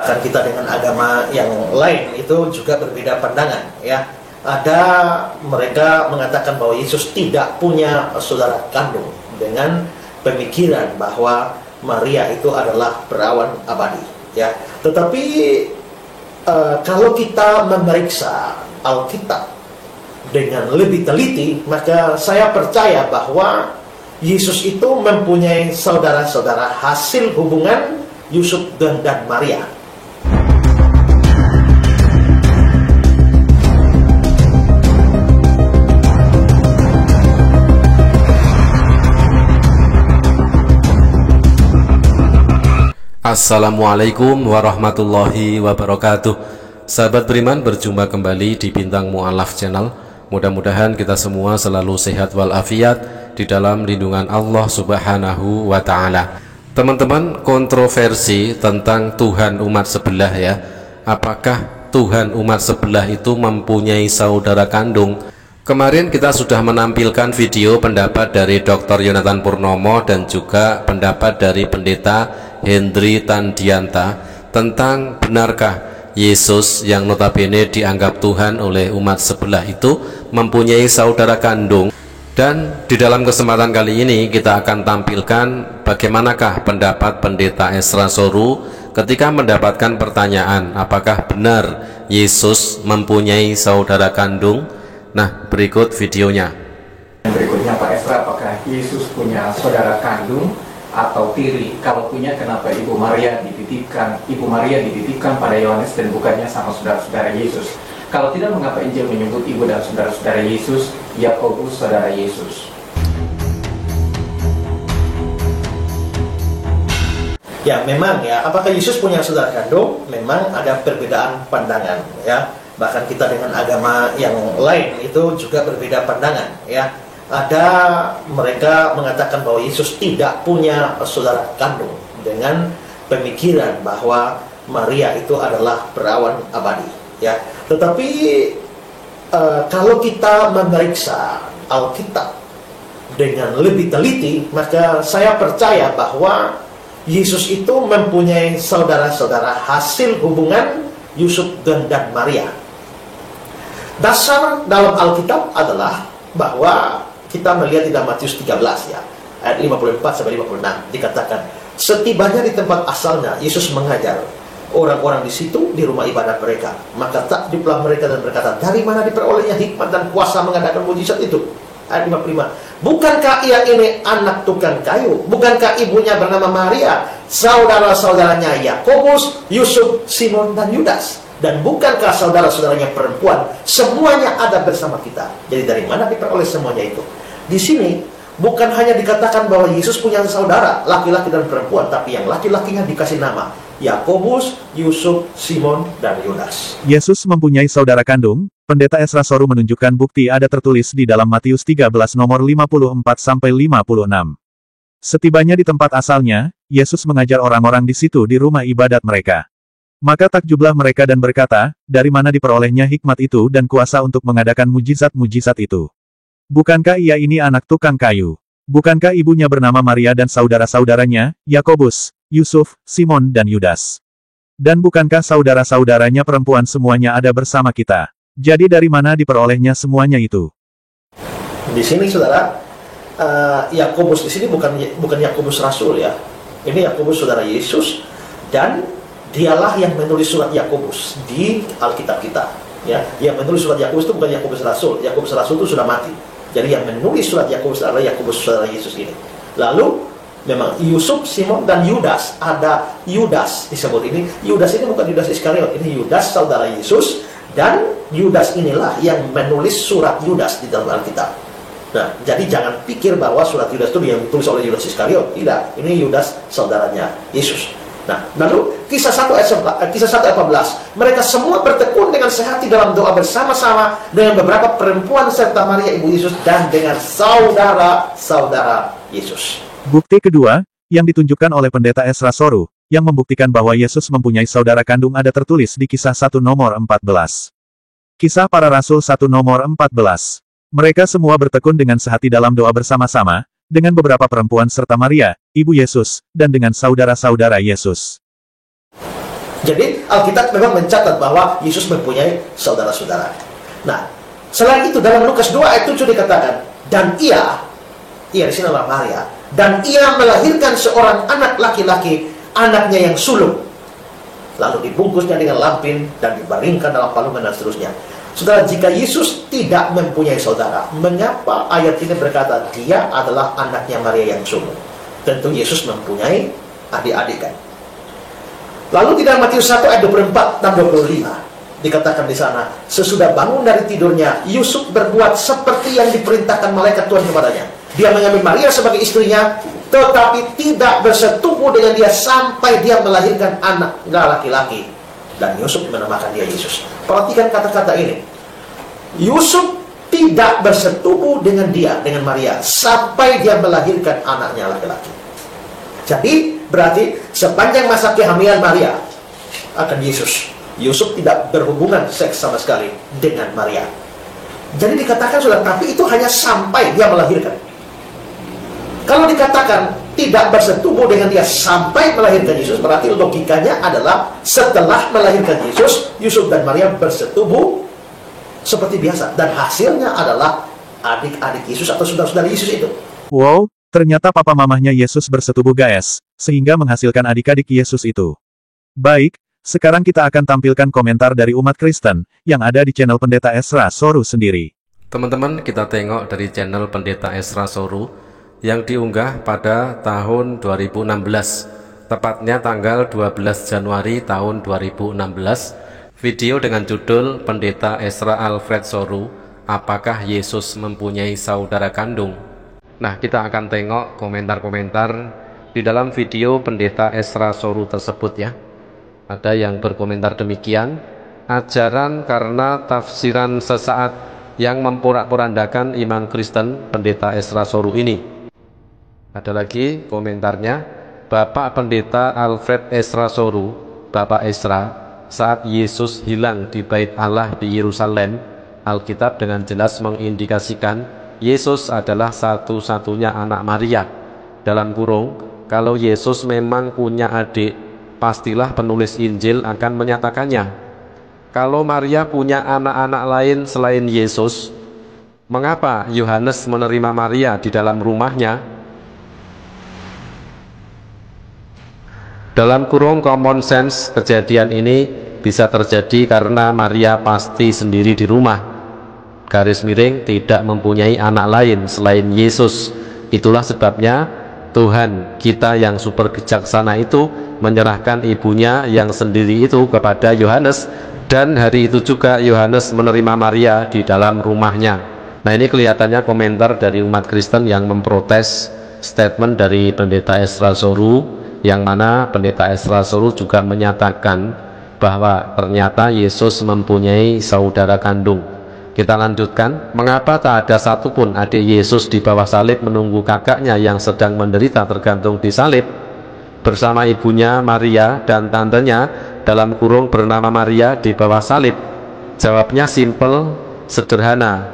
Kita dengan agama yang lain itu juga berbeda pandangan, ya. Ada mereka mengatakan bahwa Yesus tidak punya saudara kandung dengan pemikiran bahwa Maria itu adalah perawan abadi, ya. Tetapi kalau kita memeriksa Alkitab dengan lebih teliti, maka saya percaya bahwa Yesus itu mempunyai saudara-saudara hasil hubungan Yusuf dan Maria. Assalamualaikum warahmatullahi wabarakatuh. Sahabat beriman, berjumpa kembali di Bintang Mu'alaf Channel. Mudah-mudahan kita semua selalu sehat walafiat di dalam lindungan Allah Subhanahu wa Ta'ala. Teman-teman, kontroversi tentang Tuhan umat sebelah, ya. Apakah Tuhan umat sebelah itu mempunyai saudara kandung? Kemarin kita sudah menampilkan video pendapat dari Dr. Yonatan Purnomo dan juga pendapat dari Pendeta Hendri Tandianta tentang benarkah Yesus yang notabene dianggap Tuhan oleh umat sebelah itu mempunyai saudara kandung. Dan di dalam kesempatan kali ini kita akan tampilkan bagaimanakah pendapat Pendeta Esra Soru ketika mendapatkan pertanyaan apakah benar Yesus mempunyai saudara kandung. Nah, berikut videonya. Berikutnya Pak Esra, apakah Yesus punya saudara kandung atau tiri? Kalau punya, kenapa Ibu Maria dititipkan pada Yohanes dan bukannya sama saudara-saudara Yesus? Kalau tidak, mengapa Injil menyebut ibu dan saudara-saudara Yesus, Yakobus saudara Yesus? Ya, memang ya, apakah Yesus punya saudara kandung? Memang ada perbedaan pandangan, ya. Bahkan kita dengan agama yang lain itu juga berbeda pandangan, ya. Ada mereka mengatakan bahwa Yesus tidak punya saudara kandung dengan pemikiran bahwa Maria itu adalah perawan abadi, ya. Tetapi kalau kita memeriksa Alkitab dengan lebih teliti, maka saya percaya bahwa Yesus itu mempunyai saudara-saudara hasil hubungan Yusuf dan Maria. Dasar dalam Alkitab adalah bahwa kita melihat di dalam Matius 13, ya, ayat 54-56 dikatakan, setibanya di tempat asalnya Yesus mengajar orang-orang di situ di rumah ibadat mereka. Maka takjublah mereka dan berkata, dari mana diperolehnya hikmat dan kuasa mengadakan mujizat itu? Ayat 55, bukankah ia ini anak tukang kayu? Bukankah ibunya bernama Maria, saudara-saudaranya Yakobus, Yusuf, Simon, dan Yudas? Dan bukankah saudara-saudaranya perempuan semuanya ada bersama kita? Jadi dari mana diperoleh semuanya itu? Di sini bukan hanya dikatakan bahwa Yesus punya saudara laki-laki dan perempuan, tapi yang laki-lakinya dikasih nama Yakobus, Yusuf, Simon, dan Yudas. Yesus mempunyai saudara kandung. Pendeta Esra Soru menunjukkan bukti ada tertulis di dalam Matius 13 nomor 54-56. Setibanya di tempat asalnya, Yesus mengajar orang-orang di situ di rumah ibadat mereka. Maka takjublah mereka dan berkata, dari mana diperolehnya hikmat itu dan kuasa untuk mengadakan mujizat-mujizat itu? Bukankah ia ini anak tukang kayu? Bukankah ibunya bernama Maria dan saudara-saudaranya, Yakobus, Yusuf, Simon, dan Yudas? Dan bukankah saudara-saudaranya perempuan semuanya ada bersama kita? Jadi dari mana diperolehnya semuanya itu? Di sini saudara, Yakobus di sini bukan Yakobus Rasul, ya. Ini Yakobus saudara Yesus, dan dialah yang menulis surat Yakobus di Alkitab kita, ya. Yang menulis surat Yakobus itu bukan Yakobus Rasul. Yakobus Rasul itu sudah mati. Jadi yang menulis surat Yakobus adalah Yakobus saudara Yesus ini. Lalu memang Yusuf, Simon, dan Yudas. Ada Yudas disebut ini. Yudas ini bukan Yudas Iskariot. Ini Yudas saudara Yesus, dan Yudas inilah yang menulis surat Yudas di dalam Alkitab. Nah, jadi jangan pikir bahwa surat Yudas itu yang ditulis oleh Yudas Iskariot. Tidak, ini Yudas saudaranya Yesus. Nah, lalu kisah 1 ayat 14, mereka semua bertekun dengan sehati dalam doa bersama-sama dengan beberapa perempuan serta Maria ibu Yesus dan dengan saudara-saudara Yesus. Bukti kedua, yang ditunjukkan oleh Pendeta Esra Soru, yang membuktikan bahwa Yesus mempunyai saudara kandung ada tertulis di kisah 1 nomor 14. Kisah Para Rasul 1 nomor 14. Mereka semua bertekun dengan sehati dalam doa bersama-sama, dengan beberapa perempuan serta Maria, ibu Yesus, dan dengan saudara-saudara Yesus. Jadi Alkitab memang mencatat bahwa Yesus mempunyai saudara-saudara. Nah, selain itu dalam Lukas 2 ayat 7 dikatakan, dan ia di sini adalah Maria, dan ia melahirkan seorang anak laki-laki, anaknya yang sulung. Lalu dibungkusnya dengan lampin dan dibaringkan dalam palungan dan seterusnya. Saudara, jika Yesus tidak mempunyai saudara, mengapa ayat ini berkata dia adalah anaknya Maria yang sulung? Tentu Yesus mempunyai adik-adik kan. Lalu di dalam Matius 1 ayat 24 dan 25 dikatakan di sana, sesudah bangun dari tidurnya, Yusuf berbuat seperti yang diperintahkan malaikat Tuhan kepadanya. Dia mengambil Maria sebagai istrinya, tetapi tidak bersetubuh dengan dia sampai dia melahirkan anak laki-laki. Dan Yusuf menamakan dia Yesus. Perhatikan kata-kata ini. Yusuf tidak bersetubuh dengan dia, dengan Maria, sampai dia melahirkan anaknya laki-laki. Jadi berarti sepanjang masa kehamilan Maria akan Yesus, Yusuf tidak berhubungan seks sama sekali dengan Maria. Jadi dikatakan saudara, tapi itu hanya sampai dia melahirkan. Kalau dikatakan tidak bersetubuh dengan dia sampai melahirkan Yesus, berarti logikanya adalah setelah melahirkan Yesus, Yusuf dan Maria bersetubuh seperti biasa. Dan hasilnya adalah adik-adik Yesus atau saudara-saudara Yesus itu. Wow, ternyata papa mamahnya Yesus bersetubuh guys, sehingga menghasilkan adik-adik Yesus itu. Baik, sekarang kita akan tampilkan komentar dari umat Kristen, yang ada di channel Pendeta Esra Soru sendiri. Teman-teman, kita tengok dari channel Pendeta Esra Soru yang diunggah pada tahun 2016, tepatnya tanggal 12 Januari tahun 2016, video dengan judul Pendeta Esra Alfred Soru, apakah Yesus mempunyai saudara kandung? Nah, kita akan tengok komentar-komentar di dalam video Pendeta Esra Soru tersebut ya. Ada yang berkomentar demikian, ajaran karena tafsiran sesaat yang memporak-porandakan iman Kristen Pendeta Esra Soru ini. Ada lagi komentarnya, Bapak Pendeta Alfred Esra Soru, Bapak Esra, saat Yesus hilang di Bait Allah di Yerusalem, Alkitab dengan jelas mengindikasikan Yesus adalah satu-satunya anak Maria. Dalam kurung, kalau Yesus memang punya adik, pastilah penulis Injil akan menyatakannya. Kalau Maria punya anak-anak lain selain Yesus, mengapa Yohanes menerima Maria di dalam rumahnya? Dalam kurung common sense, kejadian ini bisa terjadi karena Maria pasti sendiri di rumah. Garis miring tidak mempunyai anak lain selain Yesus. Itulah sebabnya Tuhan kita yang super bijaksana itu menyerahkan ibunya yang sendiri itu kepada Yohanes, dan hari itu juga Yohanes menerima Maria di dalam rumahnya. Nah, ini kelihatannya komentar dari umat Kristen yang memprotes statement dari Pendeta Esra Soru, yang mana Pendeta Esra Soru juga menyatakan bahwa ternyata Yesus mempunyai saudara kandung. Kita lanjutkan, mengapa tak ada satupun adik Yesus di bawah salib menunggu kakaknya yang sedang menderita tergantung di salib bersama ibunya Maria dan tantenya dalam kurung bernama Maria di bawah salib? Jawabnya simple, sederhana.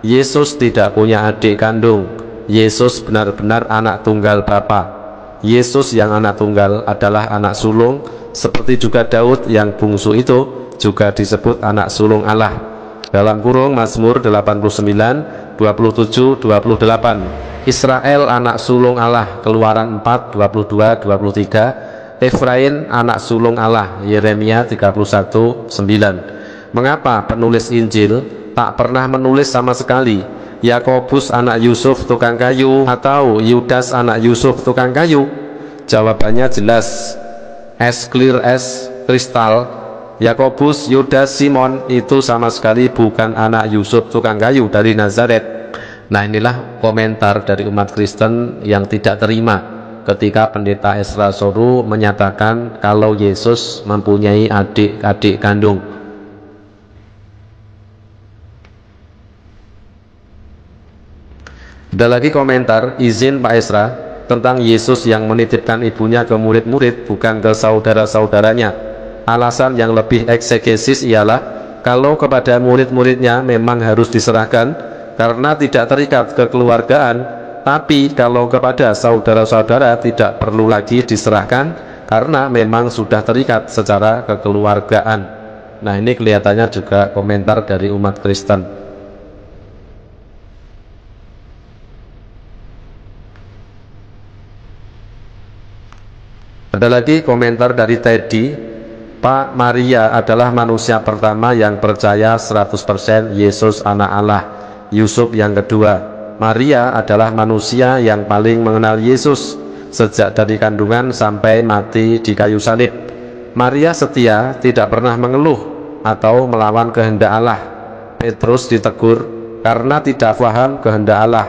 Yesus tidak punya adik kandung. Yesus benar-benar anak tunggal Bapa. Yesus yang anak tunggal adalah anak sulung, seperti juga Daud yang bungsu itu juga disebut anak sulung Allah. Dalam kurung Mazmur 89, 27, 28. Israel anak sulung Allah, Keluaran 4, 22, 23. Efraim anak sulung Allah, Yeremia 31, 9. Mengapa penulis Injil tak pernah menulis sama sekali Yakobus anak Yusuf tukang kayu atau Yudas anak Yusuf tukang kayu? Jawabannya jelas, as clear as kristal. Yakobus, Yudas, Simon itu sama sekali bukan anak Yusuf tukang kayu dari Nazaret. Nah, inilah komentar dari umat Kristen yang tidak terima ketika Pendeta Esra Soru menyatakan kalau Yesus mempunyai adik-adik kandung. Ada lagi komentar, izin Pak Esra, tentang Yesus yang menitipkan ibunya ke murid-murid bukan ke saudara-saudaranya. Alasan yang lebih eksegesis ialah kalau kepada murid-muridnya memang harus diserahkan karena tidak terikat kekeluargaan, tapi kalau kepada saudara-saudara tidak perlu lagi diserahkan karena memang sudah terikat secara kekeluargaan. Nah, ini kelihatannya juga komentar dari umat Kristen. Ada lagi komentar dari Teddy. Pak, Maria adalah manusia pertama yang percaya 100% Yesus anak Allah. Yusuf yang kedua. Maria adalah manusia yang paling mengenal Yesus sejak dari kandungan sampai mati di kayu salib. Maria setia, tidak pernah mengeluh atau melawan kehendak Allah. Petrus ditegur karena tidak paham kehendak Allah.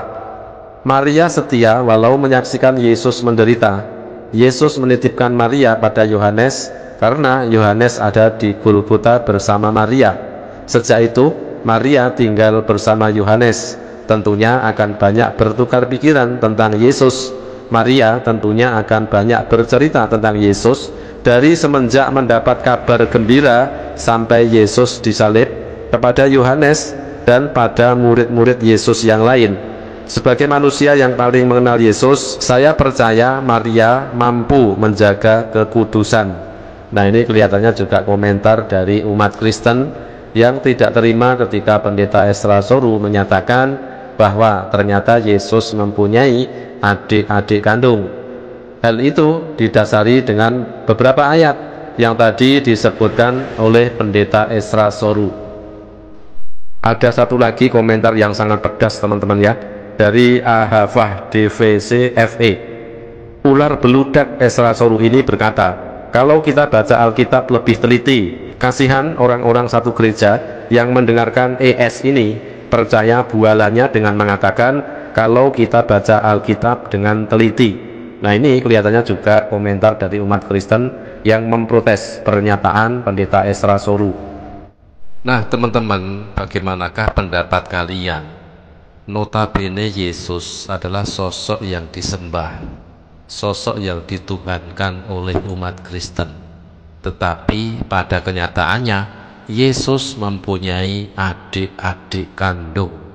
Maria setia walau menyaksikan Yesus menderita. Yesus menitipkan Maria pada Yohanes karena Yohanes ada di Golgota bersama Maria. Sejak itu Maria tinggal bersama Yohanes. Tentunya akan banyak bertukar pikiran tentang Yesus. Maria tentunya akan banyak bercerita tentang Yesus dari semenjak mendapat kabar gembira sampai Yesus disalib kepada Yohanes dan pada murid-murid Yesus yang lain. Sebagai manusia yang paling mengenal Yesus, saya percaya Maria mampu menjaga kekudusan. Nah, ini kelihatannya juga komentar dari umat Kristen yang tidak terima ketika Pendeta Ezra Soru menyatakan bahwa ternyata Yesus mempunyai adik-adik kandung. Hal itu didasari dengan beberapa ayat yang tadi disebutkan oleh Pendeta Ezra Soru. Ada satu lagi komentar yang sangat pedas teman-teman ya, dari Ahafah DVCFE. Ular beludak Ezra Soru ini berkata, kalau kita baca Alkitab lebih teliti, kasihan orang-orang satu gereja yang mendengarkan ES ini percaya bualannya dengan mengatakan kalau kita baca Alkitab dengan teliti. Nah, ini kelihatannya juga komentar dari umat Kristen yang memprotes pernyataan Pendeta Ezra Soru. Nah, teman-teman, bagaimanakah pendapat kalian? Notabene Yesus adalah sosok yang disembah, sosok yang dituhankan oleh umat Kristen. Tetapi pada kenyataannya Yesus mempunyai adik-adik kandung.